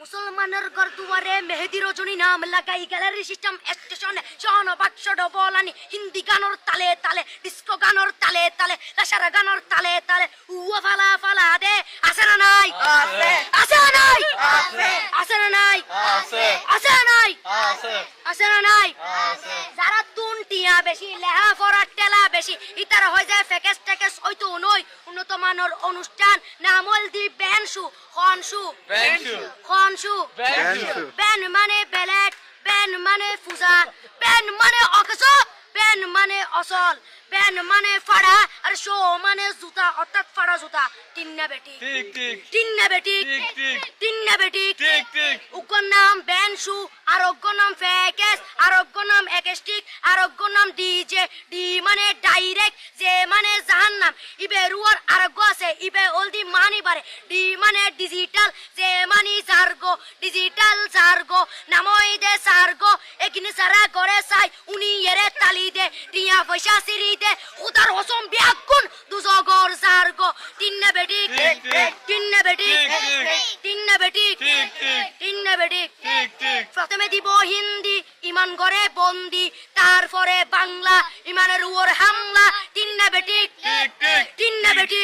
মুসলমানের ঘর দুয়ারে মেহেদি রজনী নাম লাগাই গ্যালারি সিস্টেম স্টেশনে শন বাক্স ডবলানি হিন্দি গানোর তালে তালে ডিস্কো গানোর তালে তালে লাসারা গানোর তালে তালে উয়া ফালা ফালা দে আছে না নাই আছে আছে না নাই আছে আছে না নাই আছে আছে না নাই আছে আছে না নাই আছে যারা তুনটিয়া বেশি লেহা ফরাট টেলা বেশি ইতারা হয়ে যায় ফেকেস টেকেস হয়তো নই উন্নত মানের অনুষ্ঠান নামল দি বেনশু খনশু বেনশু খনশু বেনশু বেন মানে বেলেট বেন মানে ফুজা বেন মানে অকস বেন মানে অসল বেন মানে ফাড়া আর শো মানে জুতা অর্থাৎ ফাড়া জুতা তিন্না বেটি ঠিক ঠিক তিন্না বেটি ঠিক ঠিক তিন্না বেটি ঠিক ঠিক উগর নাম বেনশু আরোগ্য নাম ফেকেস আরোগ্য নাম একেস্টিক আরোগ্য নাম ডিজে ডি মানে ডাইরেক্ট যে মানে জাহান্নাম ইবে রুয়ার আরোগ্য আছে ইবে অলদি মানি বারে ডি মানে ডিজিটাল যে মানি জার্গো ডিজিটাল জার্গো নামই দে সার্গো একিনি সারা করে চাই উনি এরে তালি দে টিয়া পয়সা সিরি দে উদার হসম বিয়াকুন দুজগর জার্গো তিন্না বেটি ঠিক ঠিক তিন্না বেটি ঠিক ঠিক তিন্না বেটি ঠিক ঠিক তিন্না বেটি ঠিক ঠিক প্রথমে দিব হিন্দি ইমান করে বন্দি তারপরে বাংলা ইমানের উপর হামলা তিন্না বেটি ঠিক ঠিক তিন্না বেটি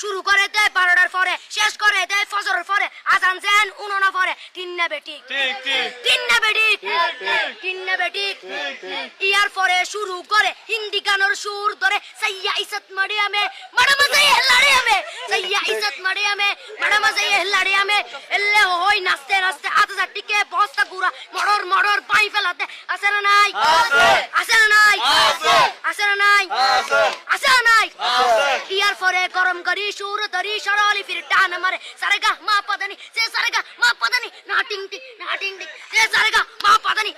শুরু করে দেয় 12টার পরে শেষ করে দেয় ফজরের পরে আজান যেন উননা পরে তিন্না বেটি ঠিক ঠিক তিন্না বেটি ঠিক ঠিক তিন্না বেটি ঠিক ঠিক ইয়ার পরে শুরু করে হিন্দি গানের সুর ধরে সাইয়া ইজ্জত মারিয়ামে বড় মজা হেলাড়িয়ামে সাইয়া ইজ্জত মারিয়ামে বড় মজা হেলাড়িয়ামে এলে হই নাচতে নাচতে আতা টিকে বস্তা গুড়া মড়র মড়র পাই ফেলাতে আছে না নাই আছে আছে না নাই আছে আছে না নাই আছে আছে না নাই আছে ইয়ার পরে গরম করি সুর ধরি সরলি ফির টান মারে সারেগা মা পদানি সে সারেগা মা পদানি না টিং টিং না টিং টিং সে সারেগা মা পদানি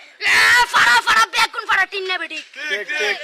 ফাড়া ফাড়া বেকুন ফাড়া টিন্না বেটি ঠিক ঠিক